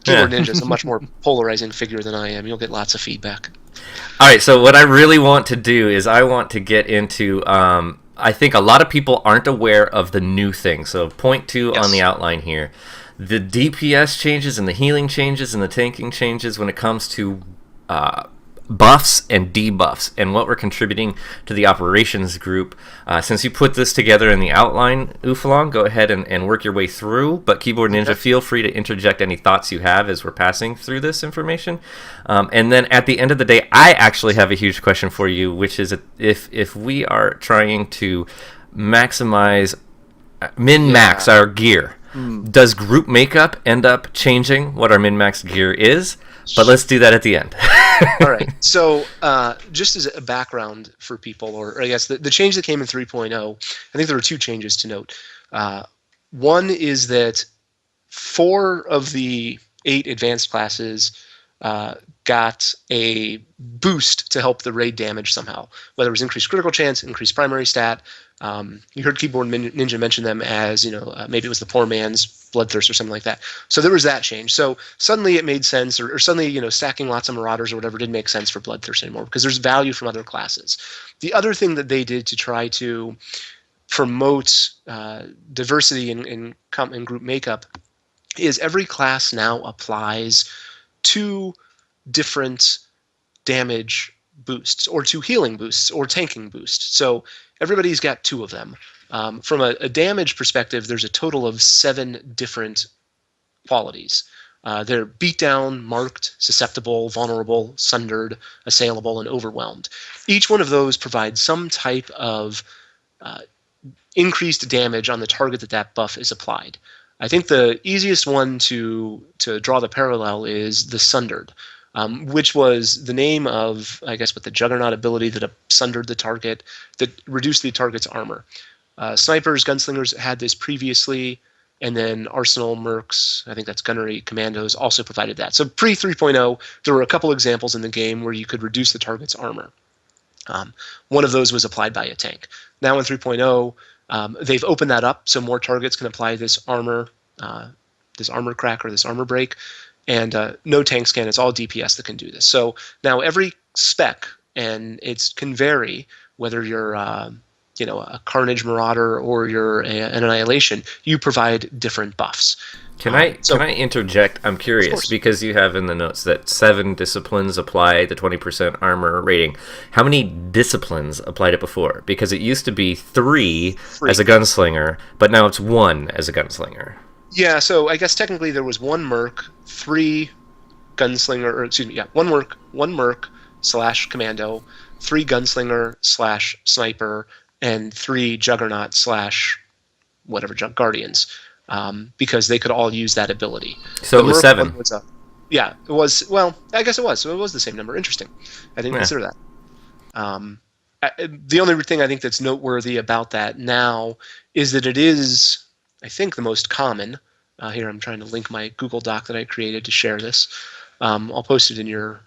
Keyboard Ninja is a much more polarizing figure than I am. You'll get lots of feedback. All right, so what I really want to do is I want to get into. I think a lot of people aren't aware of the new thing. So point two on the Yes. outline here. The DPS changes and the healing changes and the tanking changes when it comes to buffs and debuffs and what we're contributing to the operations group. Since you put this together in the outline, Oofalong, go ahead and work your way through. But Keyboard Ninja, Okay. feel free to interject any thoughts you have as we're passing through this information. And then at the end of the day, I actually have a huge question for you, which is if we are trying to maximize, min-max our gear, does group makeup end up changing what our min-max gear is? But let's do that at the end. All right. So just as a background for people, or I guess the change that came in 3.0, I think there were two changes to note. One is that 4 of the 8 advanced classes got a boost to help the raid damage somehow, whether it was increased critical chance, increased primary stat. You heard Keyboard Ninja mention them as, maybe it was the poor man's bloodthirst or something like that. So there was that change. So suddenly it made sense, or suddenly, stacking lots of Marauders or whatever didn't make sense for bloodthirst anymore because there's value from other classes. The other thing that they did to try to promote diversity in group makeup is every class now applies 2 different damage boosts, or 2 healing boosts, or tanking boosts. So everybody's got 2 of them. From a damage perspective, there's a total of 7 different qualities. They're beatdown, marked, susceptible, vulnerable, sundered, assailable, and overwhelmed. Each one of those provides some type of increased damage on the target that buff is applied. I think the easiest one to draw the parallel is the sundered, which was the name of, I guess, the Juggernaut ability that sundered the target, that reduced the target's armor. Snipers, gunslingers had this previously, and then Arsenal Mercs, I think that's Gunnery Commandos, also provided that. So pre 3.0, there were a couple examples in the game where you could reduce the target's armor. One of those was applied by a tank. Now in 3.0, they've opened that up so more targets can apply this armor crack or this armor break, and no tanks can. It's all DPS that can do this. So now every spec, and it can vary whether you're a Carnage Marauder or you're an Annihilation, you provide different buffs. Can I interject? I'm curious because you have in the notes that 7 disciplines apply the 20% armor rating. How many disciplines applied it before? Because it used to be 3 as a gunslinger, but now it's 1 as a gunslinger. Yeah, so I guess technically there was 1 Merc, 3 gunslinger, or excuse me, yeah, 1 Merc / commando, 3 gunslinger / sniper, and 3 Juggernaut / whatever guardians. Because they could all use that ability. So it was 7. Yeah, it was. Well, I guess it was. So it was the same number. Interesting. I didn't consider that. The only thing I think that's noteworthy about that now is that it is, I think, the most common. Here, I'm trying to link my Google Doc that I created to share this. I'll post it in your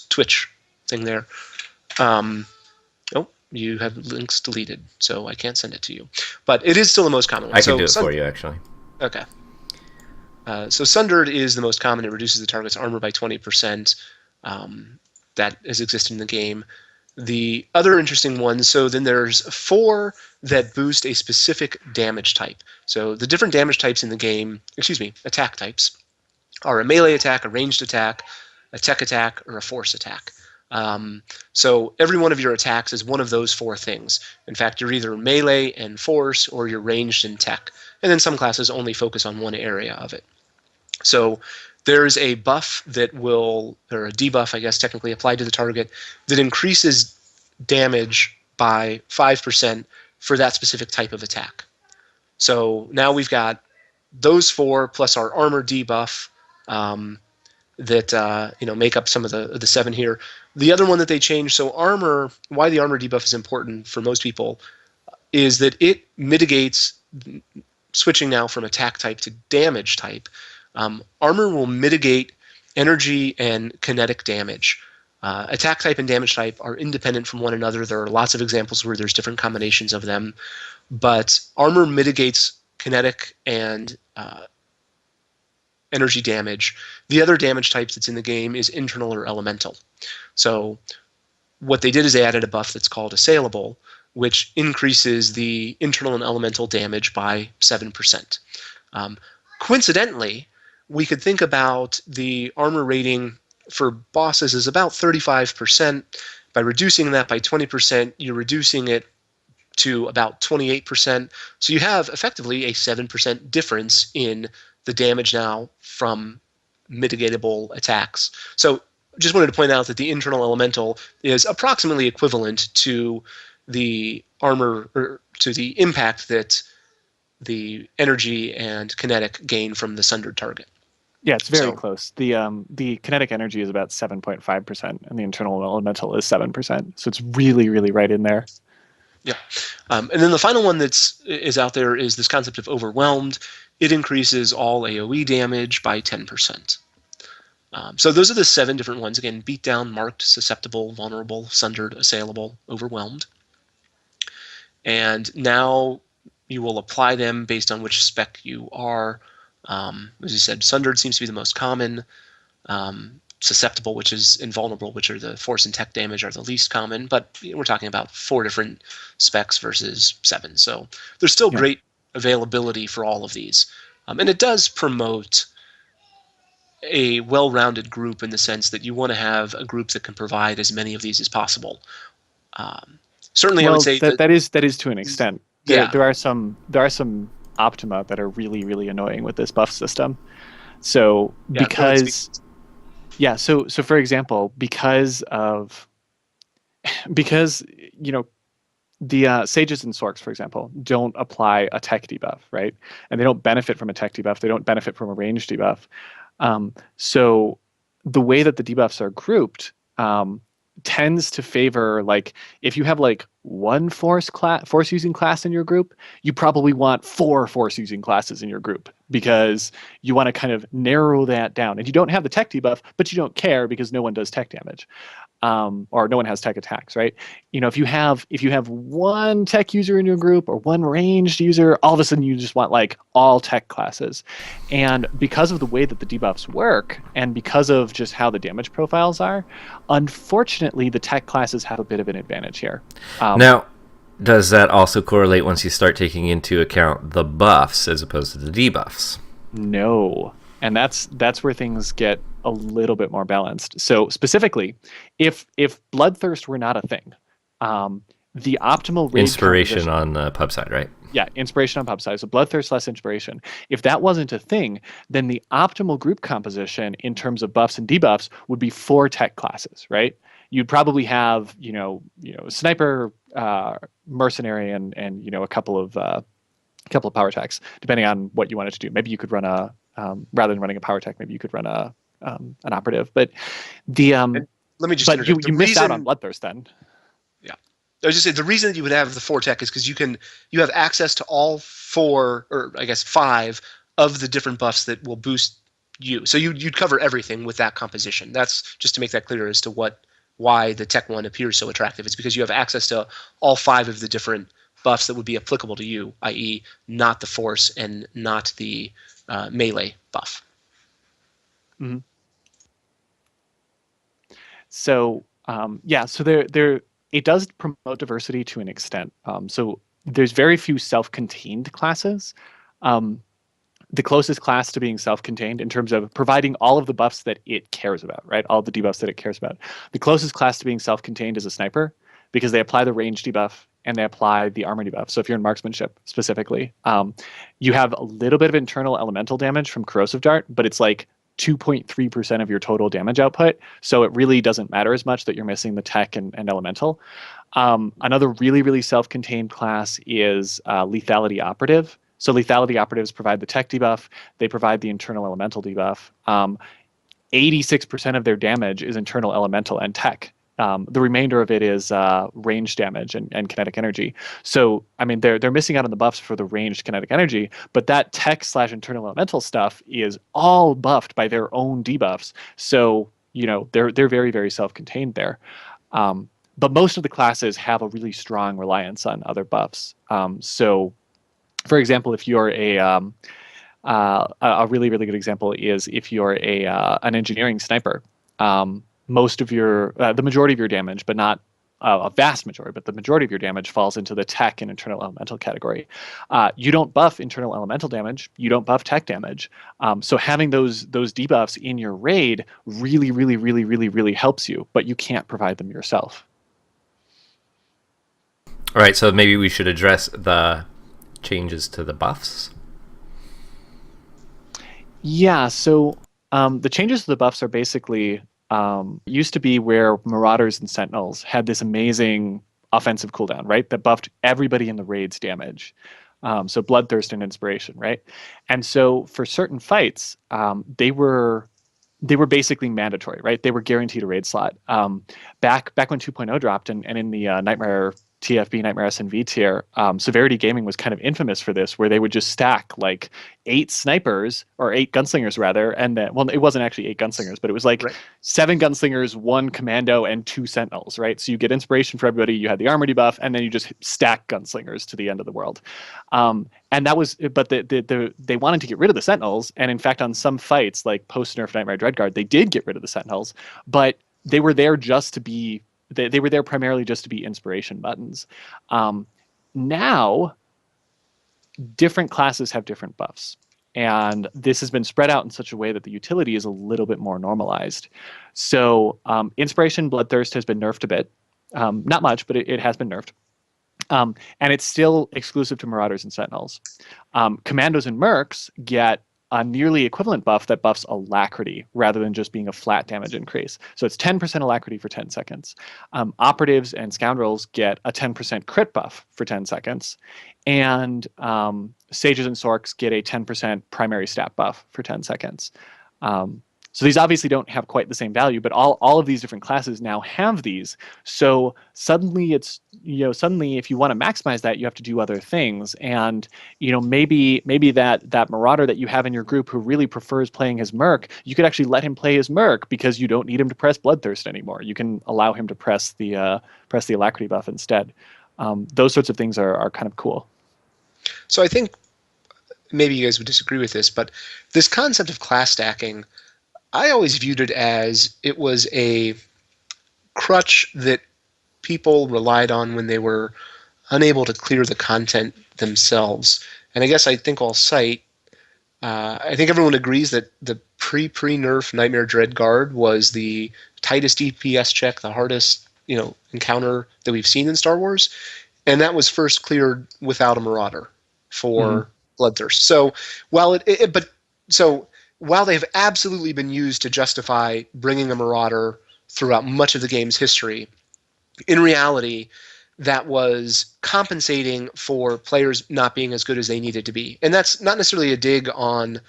Twitch thing there. You have links deleted, so I can't send it to you. But it is still the most common one. I can do it for you, actually. Okay. So Sundered is the most common. It reduces the target's armor by 20%. That has existed in the game. The other interesting ones, so then there's 4 that boost a specific damage type. So the different damage types in the game, attack types, are a melee attack, a ranged attack, a tech attack, or a force attack. So every one of your attacks is one of those 4 things. In fact, you're either melee and force, or you're ranged and tech. And then some classes only focus on one area of it. So there's a buff that will, or a debuff, I guess, technically applied to the target that increases damage by 5% for that specific type of attack. So now we've got those 4 plus our armor debuff that make up some of the 7 here. The other one that they changed, so armor, why the armor debuff is important for most people, is that it mitigates, switching now from attack type to damage type, armor will mitigate energy and kinetic damage. Attack type and damage type are independent from one another. There are lots of examples where there's different combinations of them, but armor mitigates kinetic and energy damage. The other damage types that's in the game is internal or elemental. So what they did is they added a buff that's called Assailable, which increases the internal and elemental damage by 7%. Coincidentally, we could think about the armor rating for bosses as about 35%. By reducing that by 20%, you're reducing it to about 28%. So you have effectively a 7% difference in the damage now from mitigatable attacks. So just wanted to point out that the internal elemental is approximately equivalent to the armor, or to the impact that the energy and kinetic gain from the sundered target. Yeah, it's very So close. The kinetic energy is about 7.5%, and the internal elemental is 7%. So it's really, really right in there. yeah, and then the final one is out there is this concept of Overwhelmed. It increases all AOE damage by 10%. So those are the 7 different ones. Again, Beatdown, Marked, Susceptible, Vulnerable, Sundered, Assailable, Overwhelmed. And now you will apply them based on which spec you are. As you said, Sundered seems to be the most common. Susceptible, which is invulnerable, which are the force and tech damage, are the least common. But we're talking about 4 different specs versus 7. So there's still great availability for all of these. And it does promote a well-rounded group in the sense that you want to have a group that can provide as many of these as possible. Certainly, I would say that is to an extent. Yeah. There are some optima that are really, really annoying with this buff system. So so for example, because the sages and sorks, for example, don't apply a tech debuff, right? And they don't benefit from a tech debuff. They don't benefit from a range debuff. So the way that the debuffs are grouped tends to favor, like, if you have like one force using class in your group, you probably want 4 force using classes in your group, because you want to kind of narrow that down. And you don't have the tech debuff, but you don't care because no one does tech damage. Or no one has tech attacks, right? If you have one tech user in your group or one ranged user, all of a sudden you just want like all tech classes. And because of the way that the debuffs work, and because of just how the damage profiles are, unfortunately the tech classes have a bit of an advantage here. Now, does that also correlate once you start taking into account the buffs as opposed to the debuffs? No. And that's where things get a little bit more balanced. So specifically, if Bloodthirst were not a thing, the optimal raid inspiration on the pub side, right? Yeah, inspiration on pub side. So Bloodthirst less inspiration. If that wasn't a thing, then the optimal group composition in terms of buffs and debuffs would be 4 tech classes, right? You'd probably have sniper, mercenary, and a couple of power techs, depending on what you wanted to do. Maybe you could run a rather than running a power tech, maybe you could run an operative. But let me just interject. You missed out on Bloodthirst then. Yeah, I was just saying the reason that you would have the 4 tech is because you have access to all 4, or I guess 5 of the different buffs that will boost you. So you'd cover everything with that composition. That's just to make that clear as to why the tech one appears so attractive. It's because you have access to all 5 of the different buffs that would be applicable to you, i.e., not the force and not the melee buff. Mm-hmm. So so there it does promote diversity to an extent. So there's very few self-contained classes. The closest class to being self-contained in terms of providing all of the buffs that it cares about, right? All the debuffs that it cares about. The closest class to being self-contained is a sniper, because they apply the range debuff and they apply the armor debuff. So if you're in marksmanship specifically, you have a little bit of internal elemental damage from corrosive dart, but it's like 2.3% of your total damage output. So it really doesn't matter as much that you're missing the tech and elemental. Another really, really self-contained class is lethality operative. So lethality operatives provide the tech debuff. They provide the internal elemental debuff. 86% of their damage is internal elemental and tech. The remainder of it is range damage and kinetic energy. So, I mean, they're missing out on the buffs for the ranged kinetic energy, but that tech/internal elemental stuff is all buffed by their own debuffs. So, they're very, very self-contained there. But most of the classes have a really strong reliance on other buffs. So, for example, if you're A really, really good example is if you're an engineering sniper. Most of the majority of your damage, but not a vast majority, but the majority of your damage falls into the tech and internal elemental category. You don't buff internal elemental damage. You don't buff tech damage. So having those debuffs in your raid really, really, really, really, really helps you, but you can't provide them yourself. All right, so maybe we should address the changes to the buffs. Yeah, so the changes to the buffs are basically used to be where Marauders and Sentinels had this amazing offensive cooldown, right? That buffed everybody in the raid's damage. So Bloodthirst and Inspiration, right? And so for certain fights, they were basically mandatory, right? They were guaranteed a raid slot. Back when 2.0 dropped and in the Nightmare TFB, Nightmare SNV tier, Severity Gaming was kind of infamous for this, where they would just stack like 8 snipers, or 8 gunslingers rather, and then, well, it wasn't actually 8 gunslingers, but it was like 7 gunslingers, 1 commando, and 2 sentinels, right? So you get inspiration for everybody, you had the armor debuff, and then you just stack gunslingers to the end of the world. And that was, but they wanted to get rid of the sentinels, and in fact, on some fights, like post-nerf Nightmare Dreadguard, they did get rid of the sentinels, but they were there just to be, they were there primarily just to be inspiration buttons. Now, different classes have different buffs, and this has been spread out in such a way that the utility is a little bit more normalized. So Inspiration Bloodthirst has been nerfed a bit. Not much, but it has been nerfed. And it's still exclusive to Marauders and Sentinels. Commandos and Mercs get a nearly equivalent buff that buffs Alacrity rather than just being a flat damage increase. So it's 10% Alacrity for 10 seconds. Operatives and Scoundrels get a 10% crit buff for 10 seconds. And Sages and Sorks get a 10% primary stat buff for 10 seconds. So these obviously don't have quite the same value, but all of these different classes now have these. So suddenly it's, suddenly if you want to maximize that, you have to do other things. And, maybe that Marauder that you have in your group who really prefers playing his Merc, you could actually let him play his Merc because you don't need him to press Bloodthirst anymore. You can allow him to press the Alacrity buff instead. Those sorts of things are kind of cool. So I think maybe you guys would disagree with this, but this concept of class stacking, I always viewed it as it was a crutch that people relied on when they were unable to clear the content themselves. And I think I'll cite, I think everyone agrees that the pre-nerf Nightmare Dreadguard was the tightest DPS check, the hardest encounter that we've seen in Star Wars. And that was first cleared without a Marauder for Bloodthirst. So while they've absolutely been used to justify bringing a Marauder throughout much of the game's history, in reality, that was compensating for players not being as good as they needed to be. And that's not necessarily a dig on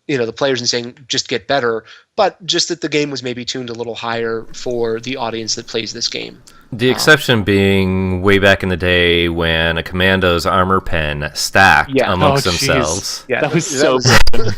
the players and saying just get better, but just that the game was maybe tuned a little higher for the audience that plays this game. The exception being way back in the day when a commando's armor pen stacked amongst themselves. Yeah, that was so broken.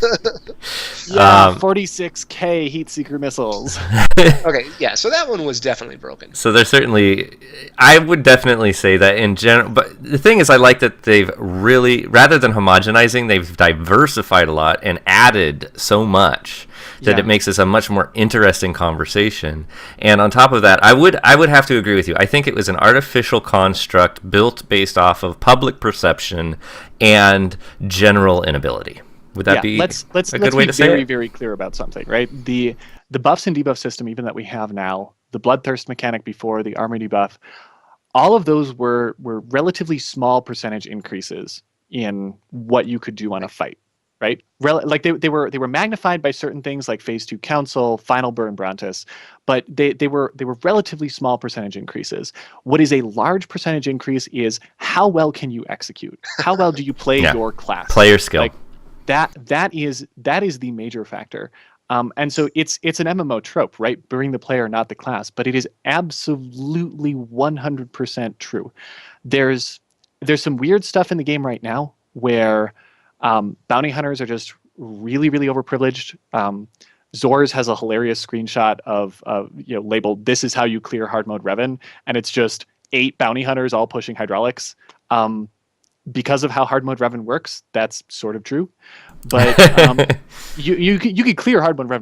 46k Heatseeker missiles. Okay, yeah, so that one was definitely broken. So there's certainly, I would definitely say that in general, but the thing is I like that they've really, rather than homogenizing, they've diversified a lot and added so much that it makes this a much more interesting conversation. And on top of that, I would have to agree with you. I think it was an artificial construct built based off of public perception and general inability. Would that be let's a good way to say it? Let's be very, very clear about something, right? The buffs and debuff system, even that we have now, the Bloodthirst mechanic before, the armor debuff, all of those were relatively small percentage increases in what you could do on a fight. Right, like they were magnified by certain things like Phase 2 Council, Final Burn, Brontus, but they were relatively small percentage increases. What is a large percentage increase is how well can you execute? How well do you play your class? Player skill. Like that is the major factor. And so it's an MMO trope, right? Bring the player, not the class, but it is absolutely 100% true. There's some weird stuff in the game right now where bounty hunters are just really, really overprivileged. Zors has a hilarious screenshot of labeled "This is how you clear hard mode Revan," and it's just 8 bounty hunters all pushing hydraulics. because of how hard mode Revan works, that's sort of true. But you could clear hard mode Revan